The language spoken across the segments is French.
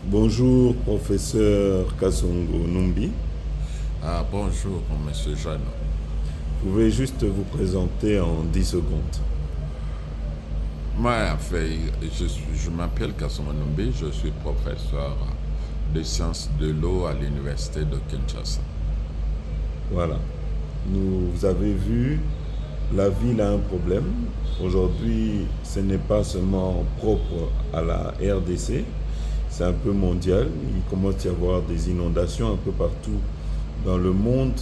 Bonjour, professeur Kasongo Numbi. Ah, bonjour, monsieur Jeannot. Vous pouvez juste vous présenter en 10 secondes. Moi, en fait, je m'appelle Kasongo, je suis professeur de sciences de l'eau à l'université de Kinshasa. Voilà. Vous avez vu, la ville a un problème. Aujourd'hui, ce n'est pas seulement propre à la RDC, c'est un peu mondial. Il commence à y avoir des inondations un peu partout dans le monde.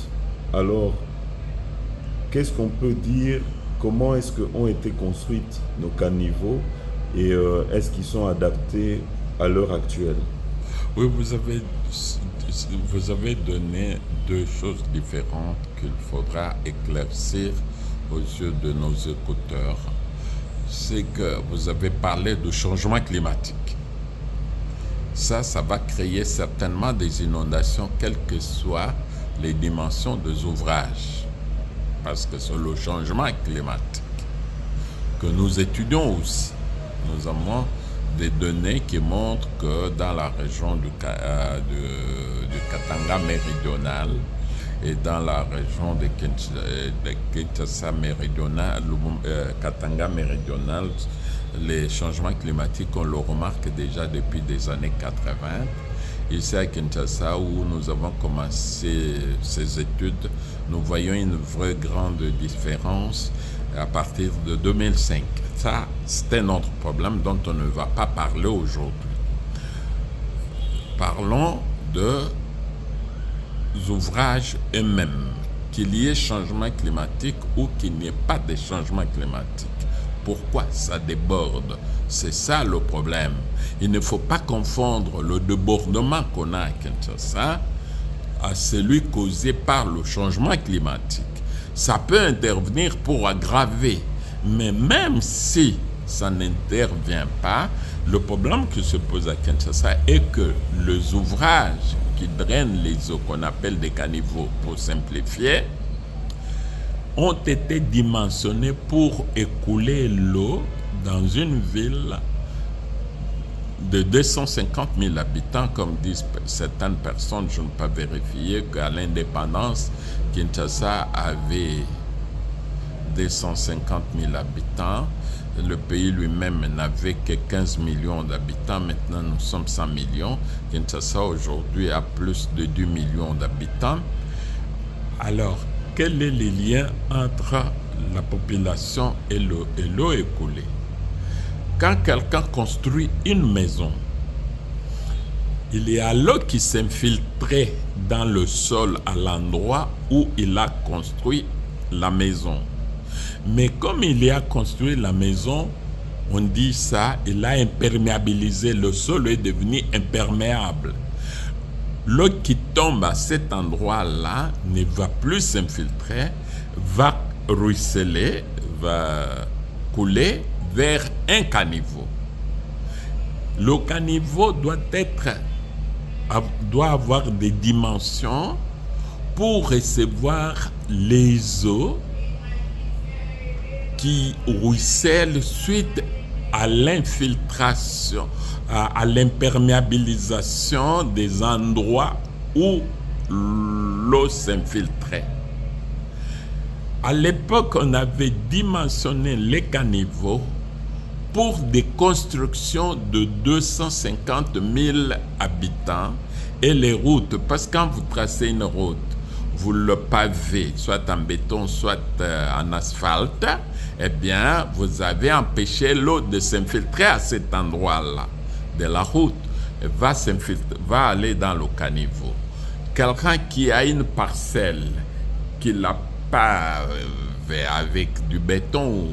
Alors, qu'est-ce qu'on peut dire? Comment est-ce qu'ont été construites nos caniveaux et est-ce qu'ils sont adaptés à l'heure actuelle? Oui, vous avez donné deux choses différentes qu'il faudra éclaircir aux yeux de nos écouteurs. C'est que vous avez parlé de changement climatique. Ça va créer certainement des inondations, quelles que soient les dimensions des ouvrages. Parce que c'est le changement climatique que nous étudions aussi. Nous avons des données qui montrent que dans la région du Katanga méridional et dans la région de Kinshasa méridional, Katanga méridional, les changements climatiques, on le remarque déjà depuis des années 80. Ici à Kinshasa, où nous avons commencé ces études, nous voyons une vraie grande différence à partir de 2005. Ça, c'est un autre problème dont on ne va pas parler aujourd'hui. Parlons de ouvrages eux-mêmes, qu'il y ait changement climatique ou qu'il n'y ait pas de changement climatique. Pourquoi ça déborde? C'est ça le problème. Il ne faut pas confondre le débordement qu'on a à Kinshasa à celui causé par le changement climatique. Ça peut intervenir pour aggraver, mais même si ça n'intervient pas, le problème qui se pose à Kinshasa est que les ouvrages qui drainent les eaux, qu'on appelle des caniveaux pour simplifier, ont été dimensionnés pour écouler l'eau dans une ville de 250 000 habitants, comme disent certaines personnes. Je ne peux pas vérifier qu'à l'indépendance, Kinshasa avait 250 000 habitants. Le pays lui-même n'avait que 15 millions d'habitants. Maintenant, nous sommes 100 millions. Kinshasa, aujourd'hui, a plus de 10 millions d'habitants. Alors, quel est le lien entre la population et l'eau écoulée? Quand quelqu'un construit une maison, il y a l'eau qui s'infiltrait dans le sol à l'endroit où il a construit la maison. Mais comme il a construit la maison, on dit ça, il a imperméabilisé, le sol est devenu imperméable. L'eau qui tombe à cet endroit-là ne va plus s'infiltrer, va ruisseler, va couler vers un caniveau. Le caniveau doit avoir des dimensions pour recevoir les eaux qui ruissellent suite à l'infiltration, à l'imperméabilisation des endroits où l'eau s'infiltrait. À l'époque, on avait dimensionné les caniveaux pour des constructions de 250 000 habitants et les routes, parce que quand vous tracez une route, vous le pavez, soit en béton, soit en asphalte, eh bien, vous avez empêché l'eau de s'infiltrer à cet endroit-là de la route. Elle va aller dans le caniveau. Quelqu'un qui a une parcelle qui l'a pas avec du béton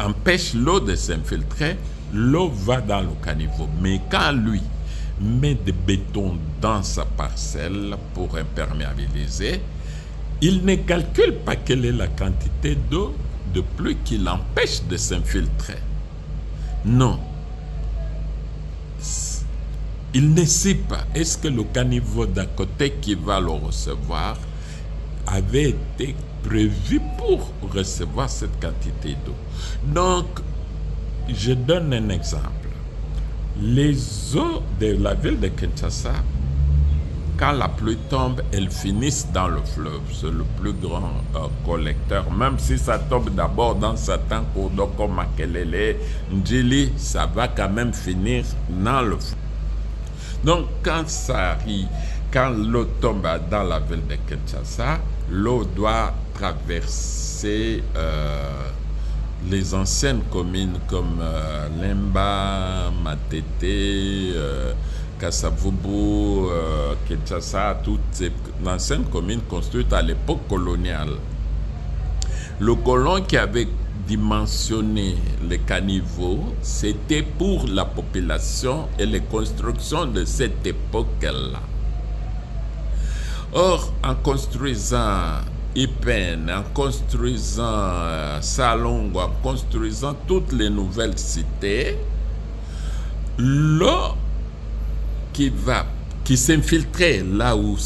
empêche l'eau de s'infiltrer, l'eau va dans le caniveau. Mais quand lui met du béton dans sa parcelle pour imperméabiliser, il ne calcule pas quelle est la quantité d'eau de pluie qui l'empêche de s'infiltrer. Non. Il ne sait pas. Est-ce que le caniveau d'à côté qui va le recevoir avait été prévu pour recevoir cette quantité d'eau? Donc, je donne un exemple. Les eaux de la ville de Kinshasa, quand la pluie tombe, elles finissent dans le fleuve. C'est le plus grand collecteur. Même si ça tombe d'abord dans certains cours d'eau comme Makelele, Ndjili, ça va quand même finir dans le fleuve. Donc quand ça arrive, quand l'eau tombe dans la ville de Kinshasa, l'eau doit traverser les anciennes communes comme Lemba, Matete, Kasavubu, Kinshasa, toutes ces anciennes communes construites à l'époque coloniale. Le colon qui avait dimensionné les caniveaux, c'était pour la population et les constructions de cette époque-là. Or, en construisant Ipen, en construisant Salongo, en construisant toutes les nouvelles cités, l'eau qui s'infiltrait là où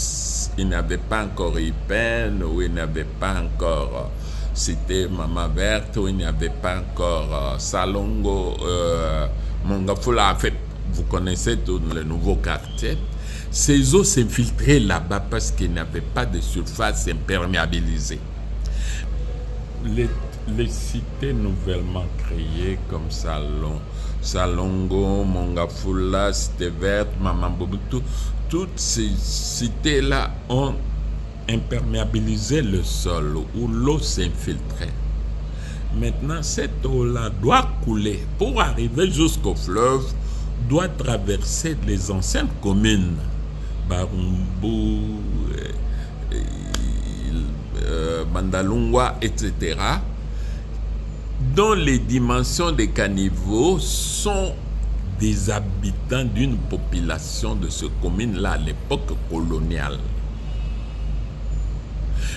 il n'y avait pas encore Ipen, où il n'y avait pas encore cité Mama Verte, où il n'y avait pas encore Salongo, Mongafula, en fait, vous connaissez tous les nouveaux quartiers. Ces eaux s'infiltraient là-bas parce qu'il n'y avait pas de surface imperméabilisée. Les cités nouvellement créées comme Salongo, Mongafula, Cité Verte, Mamambobutu, toutes ces cités-là ont imperméabilisé le sol où l'eau s'infiltrait. Maintenant, cette eau-là doit couler. Pour arriver jusqu'au fleuve, doit traverser les anciennes communes. Barumbu, Bandalungwa, etc., dont les dimensions des caniveaux sont des habitants d'une population de ces communes-là à l'époque coloniale.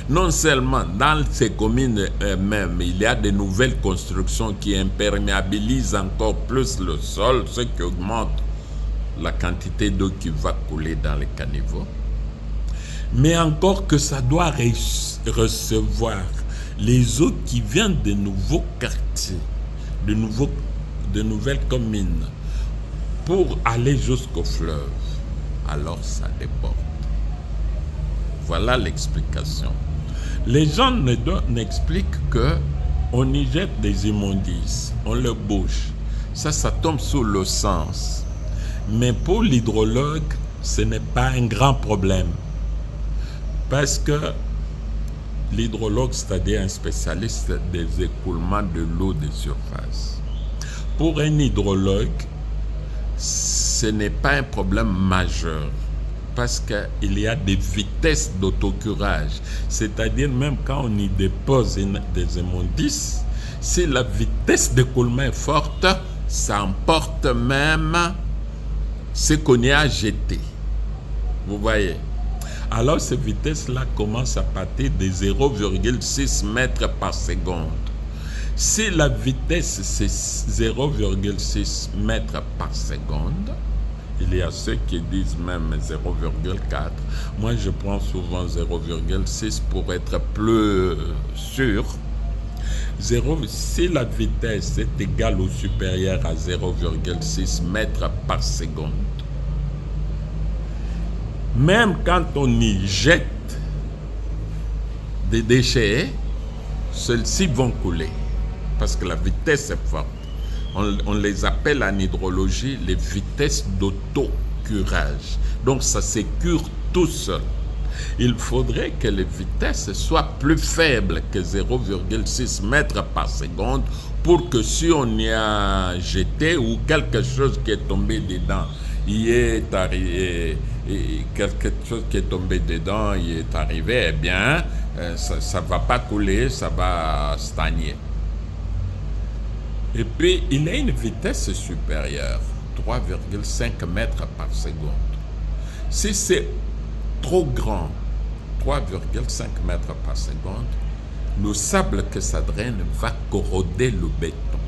Non seulement dans ces communes elles-mêmes, il y a de nouvelles constructions qui imperméabilisent encore plus le sol, ce qui augmente la quantité d'eau qui va couler dans les caniveaux, mais encore que ça doit recevoir les eaux qui viennent de nouveaux quartiers, de nouvelles communes, pour aller jusqu'au fleuve. Alors ça déborde. Voilà l'explication. Les gens n'expliquent qu'on y jette des immondices, on le bouche. Ça tombe sous le sens. Mais pour l'hydrologue, ce n'est pas un grand problème. Parce que l'hydrologue, c'est-à-dire un spécialiste des écoulements de l'eau de surface. Pour un hydrologue, ce n'est pas un problème majeur. Parce qu'il y a des vitesses d'autocurage. C'est-à-dire même quand on y dépose des immondices, si la vitesse d'écoulement est forte, ça emporte même ce qu'on y a jeté. Vous voyez? Alors ces vitesses-là commencent à partir de 0,6 mètres par seconde. Si la vitesse c'est 0,6 mètres par seconde, il y a ceux qui disent même 0,4. Moi, je prends souvent 0,6 pour être plus sûr. Si la vitesse est égale ou supérieure à 0,6 mètres par seconde, même quand on y jette des déchets, ceux-ci vont couler parce que la vitesse est forte. On les appelle en hydrologie les vitesses d'autocurage. Donc ça se cure tout seul. Il faudrait que les vitesses soient plus faibles que 0,6 mètres par seconde pour que si on y a jeté ou quelque chose qui est tombé dedans, quelque chose qui est tombé dedans, il est arrivé, eh bien, ça ne va pas couler, ça va stagner. Et puis, il y a une vitesse supérieure, 3,5 mètres par seconde. Si c'est trop grand, 3,5 mètres par seconde, le sable que ça draine va corroder le béton.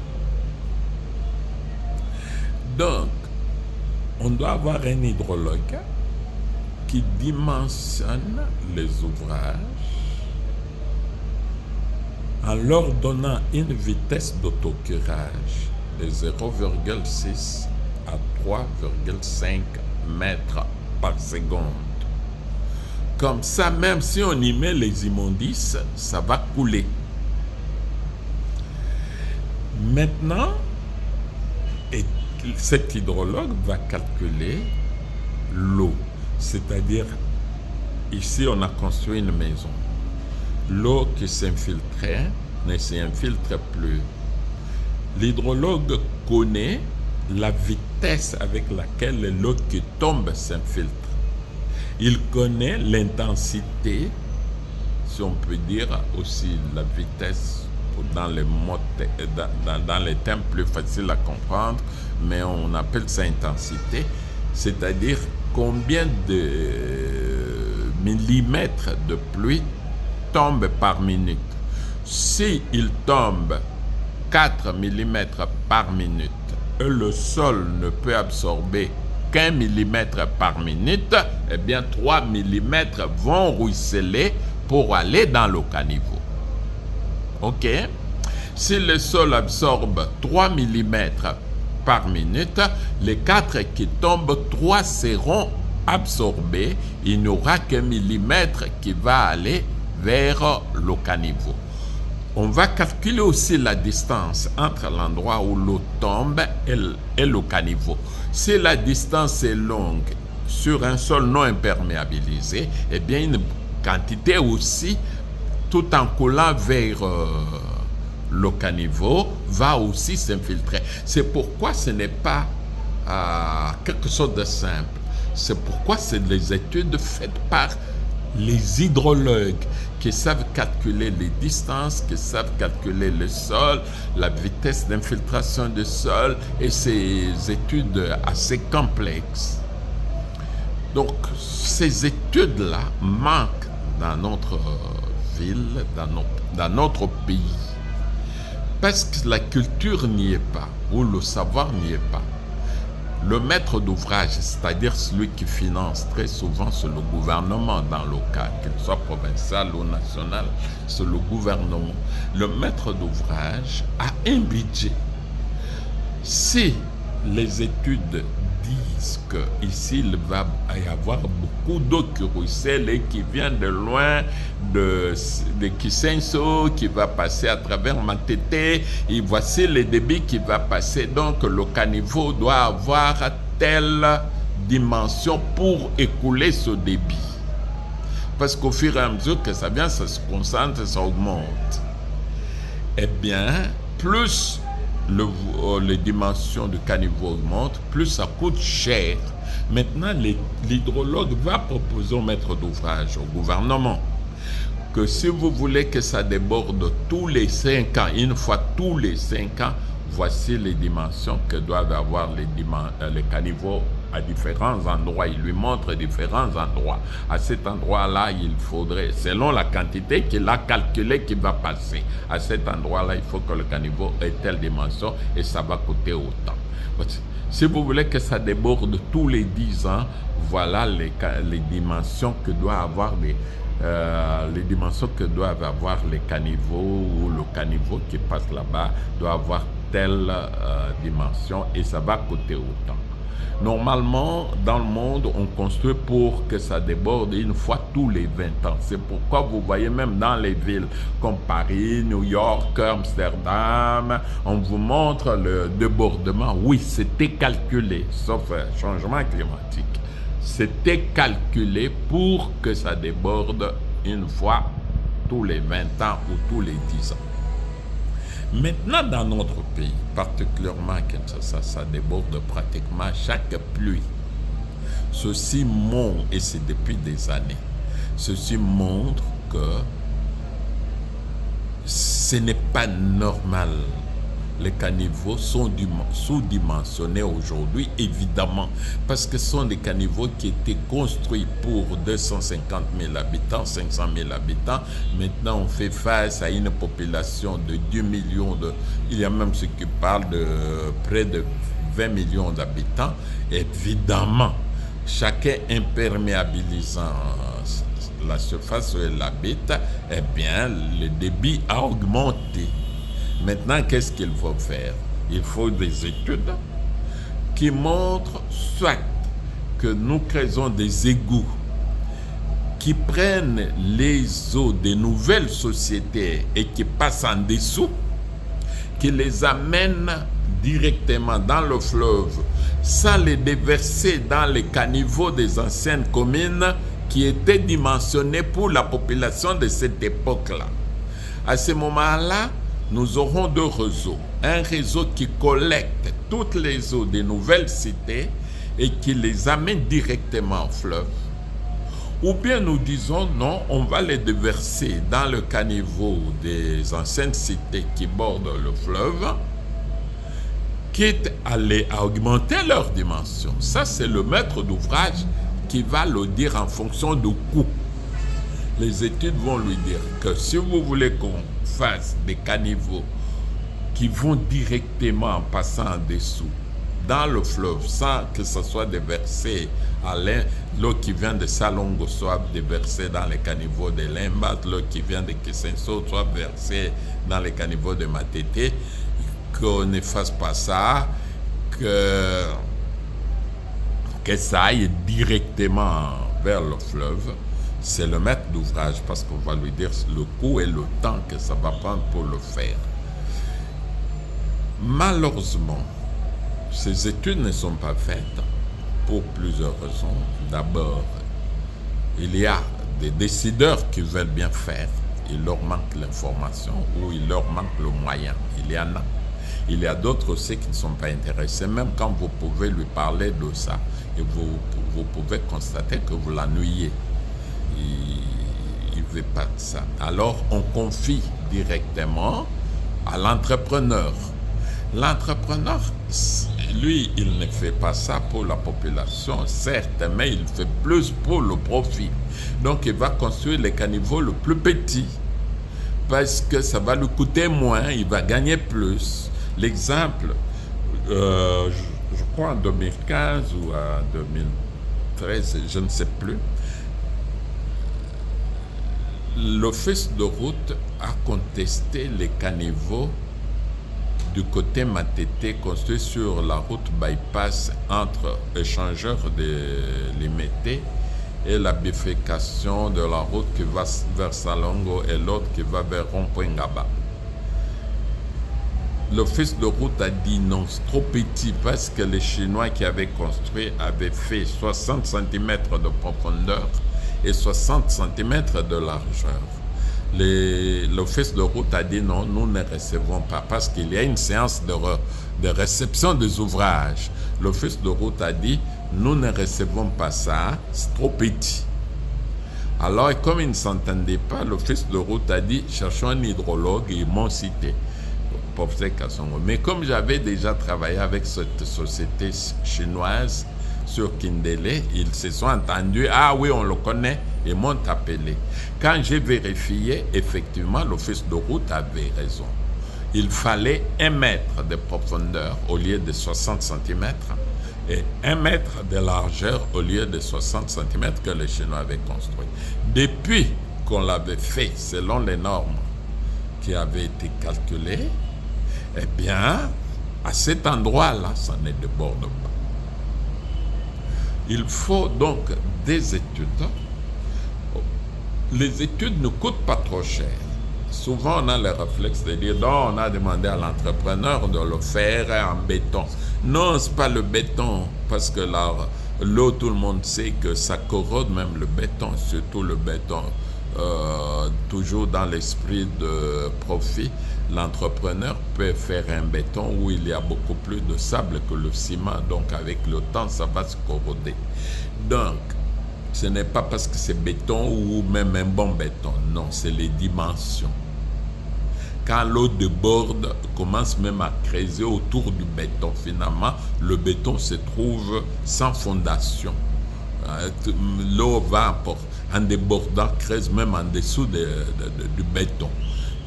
Donc, on doit avoir un hydrologue qui dimensionne les ouvrages en leur donnant une vitesse d'autocurage de 0,6 à 3,5 mètres par seconde. Comme ça, même si on y met les immondices, ça va couler. Maintenant, cet hydrologue va calculer l'eau. C'est-à-dire, ici, on a construit une maison. L'eau qui s'infiltrait ne s'infiltre plus. L'hydrologue connaît la vitesse avec laquelle l'eau qui tombe s'infiltre. Il connaît l'intensité, si on peut dire aussi la vitesse dans les termes plus faciles à comprendre, mais on appelle ça intensité, c'est-à-dire combien de millimètres de pluie tombe par minute. Si il tombe 4 mm par minute et le sol ne peut absorber qu'1 mm par minute, eh bien 3 mm vont ruisseler pour aller dans le caniveau. OK? Si le sol absorbe 3 mm par minute, les 4 qui tombent, 3 seront absorbés. Il n'y aura qu'un millimètre qui va aller vers le caniveau. On va calculer aussi la distance entre l'endroit où l'eau tombe et le caniveau. Si la distance est longue sur un sol non imperméabilisé, eh bien une quantité aussi, tout en coulant vers le caniveau, va aussi s'infiltrer. C'est pourquoi ce n'est pas quelque chose de simple. C'est pourquoi c'est des études faites par les hydrologues qui savent calculer les distances, qui savent calculer le sol, la vitesse d'infiltration du sol, et ces études assez complexes. Donc, ces études-là manquent dans notre ville, dans notre pays, parce que la culture n'y est pas, ou le savoir n'y est pas. Le maître d'ouvrage, c'est-à-dire celui qui finance, très souvent c'est le gouvernement dans le cas, qu'il soit provincial ou national, c'est le gouvernement. Le maître d'ouvrage a un budget. Si les études disent qu'ici il va y avoir beaucoup d'eau qui ruisselle et qui vient de loin, de Kisenso, qui va passer à travers Matete, et voici le débit qui va passer. Donc le caniveau doit avoir telle dimension pour écouler ce débit. Parce qu'au fur et à mesure que ça vient, ça se concentre, ça augmente. Eh bien, plus les dimensions du caniveau augmentent, plus ça coûte cher. Maintenant, l'hydrologue va proposer au maître d'ouvrage, au gouvernement, que si vous voulez que ça déborde tous les 5 ans, une fois tous les 5 ans, voici les dimensions que doivent avoir les caniveaux à différents endroits. Il lui montre différents endroits. À cet endroit-là, il faudrait, selon la quantité qu'il a calculée qui va passer, à cet endroit-là, il faut que le caniveau ait telle dimension et ça va coûter autant. Si vous voulez que ça déborde tous les 10 ans, voilà les dimensions que doivent avoir les caniveaux, ou le caniveau qui passe là-bas doit avoir telle dimension et ça va coûter autant. Normalement, dans le monde, on construit pour que ça déborde une fois tous les 20 ans. C'est pourquoi vous voyez même dans les villes comme Paris, New York, Amsterdam, on vous montre le débordement. Oui, c'était calculé, sauf changement climatique. C'était calculé pour que ça déborde une fois tous les 20 ans ou tous les 10 ans. Maintenant, dans notre pays, particulièrement à Kinshasa, ça déborde pratiquement chaque pluie. Ceci montre, et c'est depuis des années, ceci montre que ce n'est pas normal. Les caniveaux sont sous-dimensionnés aujourd'hui, évidemment, parce que ce sont des caniveaux qui étaient construits pour 250 000 habitants, 500 000 habitants. Maintenant, on fait face à une population de 10 millions il y a même ceux qui parlent de près de 20 millions d'habitants. Évidemment, chacun imperméabilisant la surface où il habite, eh bien, le débit a augmenté. Maintenant, qu'est-ce qu'il faut faire? Il faut des études qui montrent soit que nous créons des égouts qui prennent les eaux des nouvelles sociétés et qui passent en dessous, qui les amènent directement dans le fleuve sans les déverser dans les caniveaux des anciennes communes qui étaient dimensionnés pour la population de cette époque-là. À ce moment-là, nous aurons deux réseaux. Un réseau qui collecte toutes les eaux des nouvelles cités et qui les amène directement au fleuve. Ou bien nous disons non, on va les déverser dans le caniveau des anciennes cités qui bordent le fleuve, quitte à augmenter leur dimension. Ça, c'est le maître d'ouvrage qui va le dire en fonction du coût. Les études vont lui dire que si vous voulez qu'on fasse des caniveaux qui vont directement en passant en dessous dans le fleuve sans que ce soit déversé à l'eau qui vient de Salongo soit déversée dans les caniveaux de Lembat, l'eau qui vient de Kisenso soit versée dans les caniveaux de Matete, qu'on ne fasse pas ça, que ça aille directement vers le fleuve. C'est le maître d'ouvrage parce qu'on va lui dire le coût et le temps que ça va prendre pour le faire. Malheureusement, ces études ne sont pas faites pour plusieurs raisons. D'abord, il y a des décideurs qui veulent bien faire. Il leur manque l'information ou il leur manque le moyen. Il y en a. Il y a d'autres aussi qui ne sont pas intéressés. Même quand vous pouvez lui parler de ça, et vous pouvez constater que vous l'ennuyez. Il ne veut pas de ça. Alors, on confie directement à l'entrepreneur. L'entrepreneur, lui, il ne fait pas ça pour la population, certes, mais il fait plus pour le profit. Donc, il va construire les caniveaux le plus petit parce que ça va lui coûter moins, il va gagner plus. L'exemple, je crois en 2015 ou en 2013, je ne sais plus, l'office de route a contesté les caniveaux du côté Matete construit sur la route bypass entre échangeurs de Limete et la bifurcation de la route qui va vers Salongo et l'autre qui va vers Rond-Point-Ngaba. L'office de route a dit non, c'est trop petit parce que les Chinois qui avaient construit avaient fait 60 cm de profondeur et 60 cm de largeur. L'office de route a dit non, nous ne recevons pas parce qu'il y a une séance de réception des ouvrages. L'office de route a dit nous ne recevons pas ça, c'est trop petit. Alors, comme ils ne s'entendaient pas, l'office de route a dit cherchons un hydrologue et ils m'ont cité. Mais comme j'avais déjà travaillé avec cette société chinoise sur Kindele, ils se sont entendus, ah oui, on le connaît, et m'ont appelé. Quand j'ai vérifié, effectivement, l'office de route avait raison. Il fallait 1 mètre de profondeur au lieu de 60 cm et 1 mètre de largeur au lieu de 60 cm que les Chinois avaient construit. Depuis qu'on l'avait fait selon les normes qui avaient été calculées, eh bien, à cet endroit-là, ça ne déborde pas. Il faut donc des études. Les études ne coûtent pas trop cher. Souvent, on a le réflexe de dire, non, on a demandé à l'entrepreneur de le faire en béton. Non, ce n'est pas le béton, parce que l'eau, tout le monde sait que ça corrode même le béton, surtout le béton. Toujours dans l'esprit de profit, l'entrepreneur peut faire un béton où il y a beaucoup plus de sable que le ciment, donc avec le temps, ça va se corroder. Donc, ce n'est pas parce que c'est béton ou même un bon béton, non, c'est les dimensions. Quand l'eau déborde, commence même à creuser autour du béton. Finalement, le béton se trouve sans fondation. L'eau va en débordant, creuse même en dessous du béton.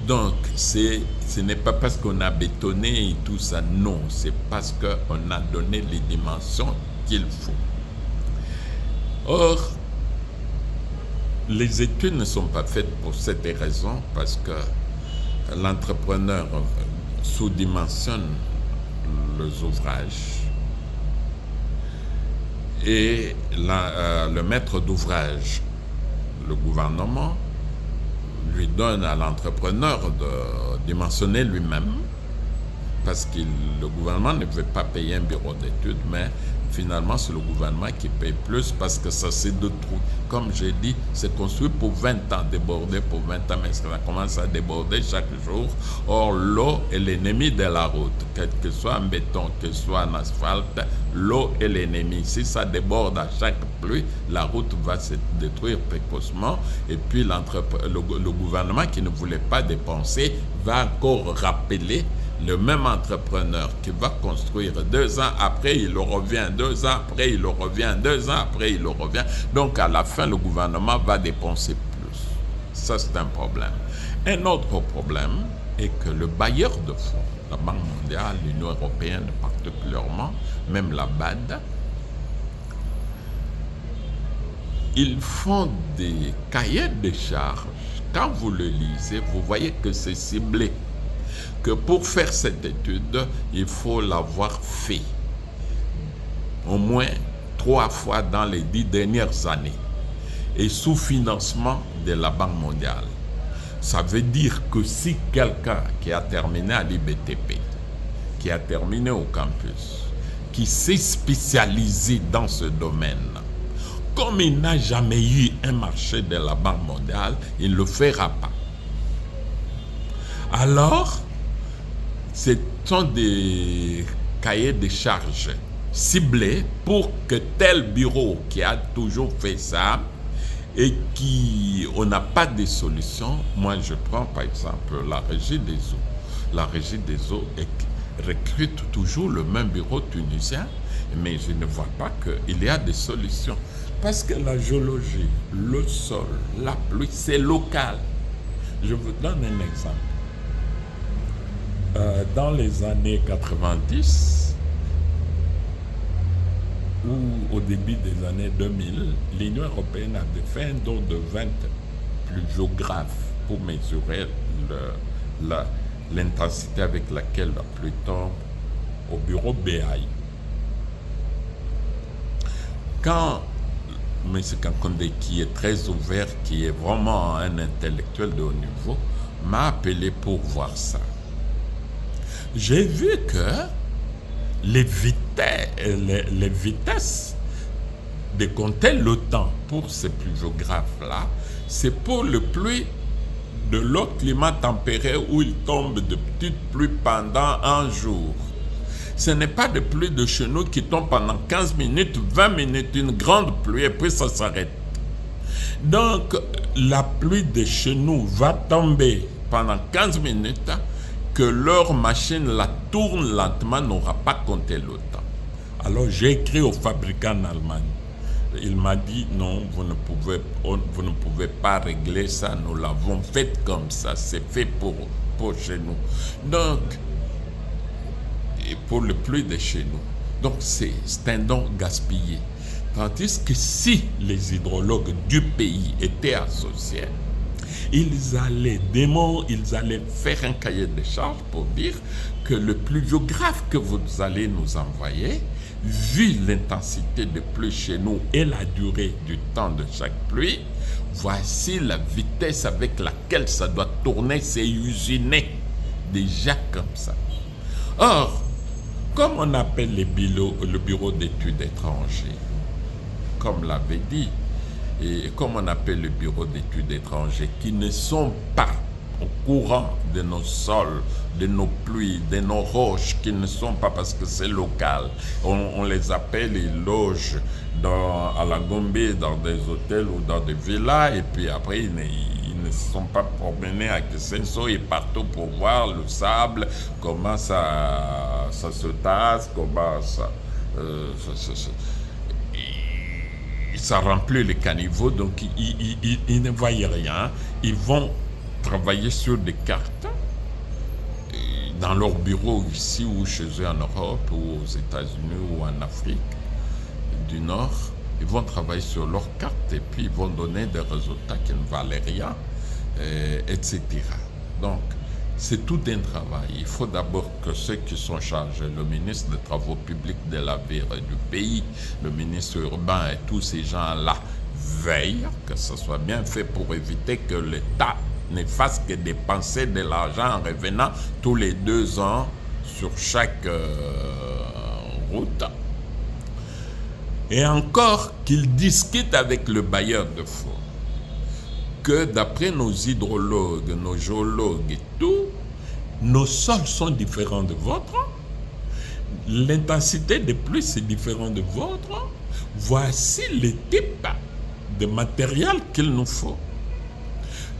Donc, ce n'est pas parce qu'on a bétonné et tout ça, non, c'est parce qu'on a donné les dimensions qu'il faut. Or, les études ne sont pas faites pour cette raison, parce que l'entrepreneur sous-dimensionne les ouvrages et le maître d'ouvrage, le gouvernement, lui donne à l'entrepreneur de dimensionner lui-même, parce que le gouvernement ne veut pas payer un bureau d'études, mais finalement c'est le gouvernement qui paye plus parce que ça c'est de trop. Comme j'ai dit, c'est construit pour 20 ans, débordé pour 20 ans, mais ça commence à déborder chaque jour. Or, l'eau est l'ennemi de la route, quel que soit en béton, que ce soit en asphalte, l'eau est l'ennemi. Si ça déborde à chaque pluie, la route va se détruire précocement, et puis le gouvernement qui ne voulait pas dépenser va encore rappeler le même entrepreneur qui va construire 2 ans après, il le revient, 2 ans après, il le revient, 2 ans après, il le revient. Donc, à la fin, le gouvernement va dépenser plus. Ça, c'est un problème. Un autre problème est que le bailleur de fonds, la Banque mondiale, l'Union européenne particulièrement, même la BAD, ils font des cahiers de charges. Quand vous le lisez, vous voyez que c'est ciblé. Que pour faire cette étude, il faut l'avoir fait au moins 3 fois dans les 10 dernières années et sous financement de la Banque mondiale. Ça veut dire que si quelqu'un qui a terminé à l'IBTP, qui a terminé au campus, qui s'est spécialisé dans ce domaine, comme il n'a jamais eu un marché de la Banque mondiale, il ne le fera pas. Alors, ce sont des cahiers de charges ciblés pour que tel bureau qui a toujours fait ça et on n'a pas de solution. Moi, je prends par exemple la Régie des eaux. La Régie des eaux recrute toujours le même bureau tunisien, mais je ne vois pas qu'il y a des solutions. Parce que la géologie, le sol, la pluie, c'est local. Je vous donne un exemple. Dans les années 90 ou au début des années 2000, l'Union européenne avait fait un don de 20 pluviographes pour mesurer l'intensité avec laquelle la pluie tombe au bureau BAI. Quand M. Kankonde, qui est très ouvert, qui est vraiment un intellectuel de haut niveau, m'a appelé pour voir ça. J'ai vu que les vitesses de compter le temps pour ces pluviographes-là, c'est pour le pluie de l'eau climat tempéré où il tombe de petites pluies pendant un jour. Ce n'est pas de pluie de chez nous qui tombe pendant 15 minutes, 20 minutes, une grande pluie et puis ça s'arrête. Donc, la pluie de chez nous va tomber pendant 15 minutes, que leur machine la tourne lentement, n'aura pas compté le temps. Alors j'ai écrit au fabricant en Allemagne. Il m'a dit non, vous ne pouvez pas régler ça, nous l'avons fait comme ça, c'est fait pour chez nous. Donc, et pour le pluie de chez nous. Donc c'est un don gaspillé. Tandis que si les hydrologues du pays étaient associés, ils allaient faire un cahier de charges pour dire que le pluviographe que vous allez nous envoyer, vu l'intensité de pluie chez nous et la durée du temps de chaque pluie, voici la vitesse avec laquelle ça doit tourner, c'est usiné déjà comme ça. Or, comme on appelle le bureau d'études étrangers, comme l'avait dit, et comme on appelle le bureau d'études étrangers, qui ne sont pas au courant de nos sols, de nos pluies, de nos roches, qui ne sont pas parce que c'est local. On les appelle, ils logent à la Gombe, dans des hôtels ou dans des villas, et puis après, ils ne se sont pas promenés à Kessenso et partout pour voir le sable, comment ça se tasse, comment ça remplit les caniveaux, donc ils ne voient rien. Ils vont travailler sur des cartes dans leur bureau ici ou chez eux en Europe ou aux États-Unis ou en Afrique du Nord. Ils vont travailler sur leurs cartes et puis ils vont donner des résultats qui ne valent rien, etc. Donc, c'est tout un travail. Il faut d'abord que ceux qui sont chargés, le ministre des Travaux publics de la ville et du pays, le ministre urbain et tous ces gens-là, veillent que ce soit bien fait pour éviter que l'État ne fasse que dépenser de l'argent en revenant tous les 2 ans sur chaque route. Et encore qu'il discute avec le bailleur de fonds, que d'après nos hydrologues, nos géologues et tout, nos sols sont différents de vôtres, l'intensité des pluies c'est différent de vôtre, voici les types de matériel qu'il nous faut.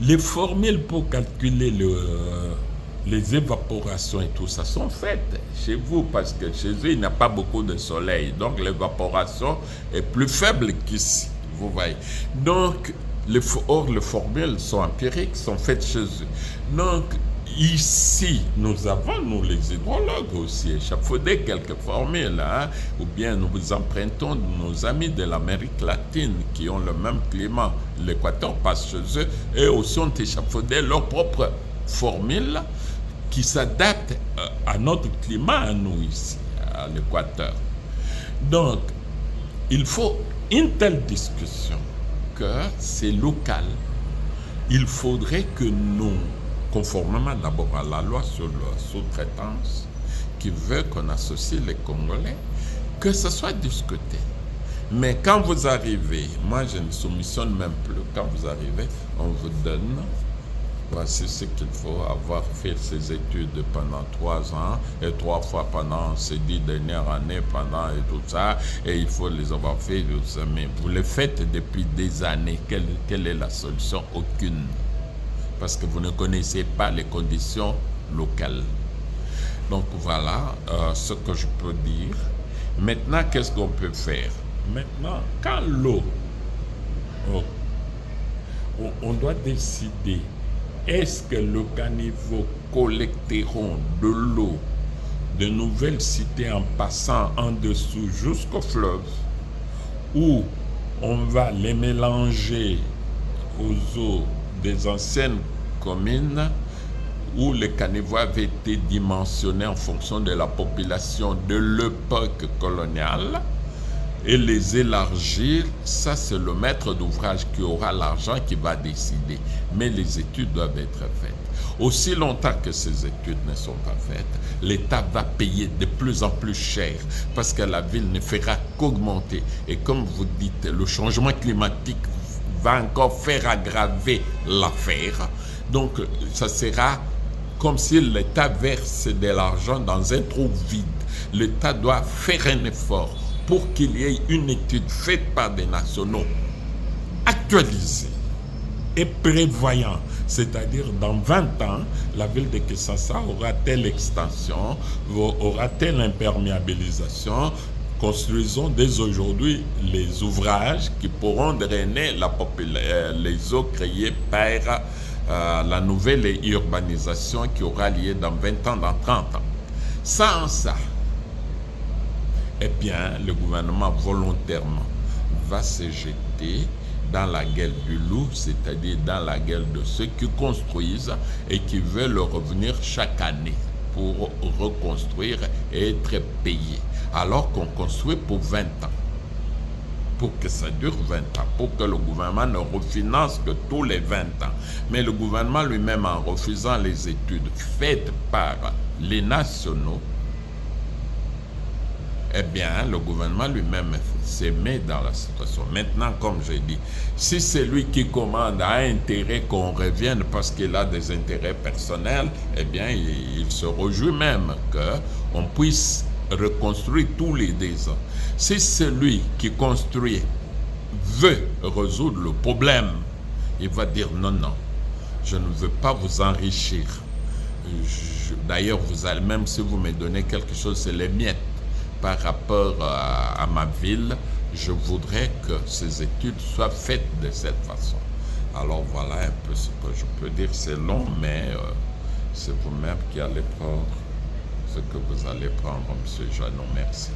Les formules pour calculer les évaporations et tout ça sont faites chez vous parce que chez eux, il n'y a pas beaucoup de soleil. Donc, l'évaporation est plus faible qu'ici, vous voyez. Donc, les formules sont empiriques, sont faites chez eux. Donc, ici, nous avons, nous les hydrologues aussi, échafaudé quelques formules, hein, ou bien nous empruntons de nos amis de l'Amérique latine qui ont le même climat. L'Équateur passe chez eux et aussi ont échafaudé leurs propres formules qui s'adaptent à notre climat, à nous ici, à l'Équateur. Donc, il faut une telle discussion que c'est local. Il faudrait que nous, conformément d'abord à la loi sur la sous-traitance, qui veut qu'on associe les Congolais, que ce soit discuté. Mais quand vous arrivez, moi je ne soumissionne même plus, quand vous arrivez, on vous donne, voici ce qu'il faut, avoir fait ces études pendant 3 ans, et 3 fois pendant ces 10 dernières années, pendant et tout ça, et il faut les avoir fait, tout ça. Mais vous les faites depuis des années, quelle est la solution? Aucune. Parce que vous ne connaissez pas les conditions locales. Donc voilà ce que je peux dire. Maintenant, qu'est-ce qu'on peut faire? Maintenant, quand l'eau, on doit décider, est-ce que le caniveau collecteront de l'eau de nouvelles cités en passant en dessous jusqu'au fleuve, ou on va les mélanger aux eaux des anciennes communes où les caniveaux avaient été dimensionnés en fonction de la population de l'époque coloniale et les élargir. Ça, c'est le maître d'ouvrage qui aura l'argent qui va décider. Mais les études doivent être faites. Aussi longtemps que ces études ne sont pas faites, l'État va payer de plus en plus cher parce que la ville ne fera qu'augmenter. Et comme vous dites, le changement climatique va encore faire aggraver l'affaire. Donc, ça sera comme si l'État verse de l'argent dans un trou vide. L'État doit faire un effort pour qu'il y ait une étude faite par des nationaux actualisée et prévoyant. C'est-à-dire, dans 20 ans, la ville de Kinshasa aura telle extension, aura telle imperméabilisation. Construisons dès aujourd'hui les ouvrages qui pourront drainer les eaux créées par la nouvelle urbanisation qui aura lieu dans 20 ans, dans 30 ans. Sans ça, eh bien, le gouvernement volontairement va se jeter dans la gueule du loup, c'est-à-dire dans la gueule de ceux qui construisent et qui veulent revenir chaque année pour reconstruire et être payés. Alors qu'on construit pour 20 ans, pour que ça dure 20 ans, pour que le gouvernement ne refinance que tous les 20 ans. Mais le gouvernement lui-même, en refusant les études faites par les nationaux, eh bien, le gouvernement lui-même se met dans la situation. Maintenant, comme j'ai dit, si c'est lui qui commande a intérêt qu'on revienne parce qu'il a des intérêts personnels, eh bien, il se réjouit même qu'on puisse reconstruire tous les 2 ans. Si celui qui construit veut résoudre le problème, il va dire non, je ne veux pas vous enrichir. D'ailleurs, vous allez, même si vous me donnez quelque chose, c'est les miettes par rapport à ma ville, je voudrais que ces études soient faites de cette façon. Alors voilà un peu ce que je peux dire. C'est long, mais c'est vous-même qui allez prendre ce que vous allez prendre, M. Jeannot. Merci.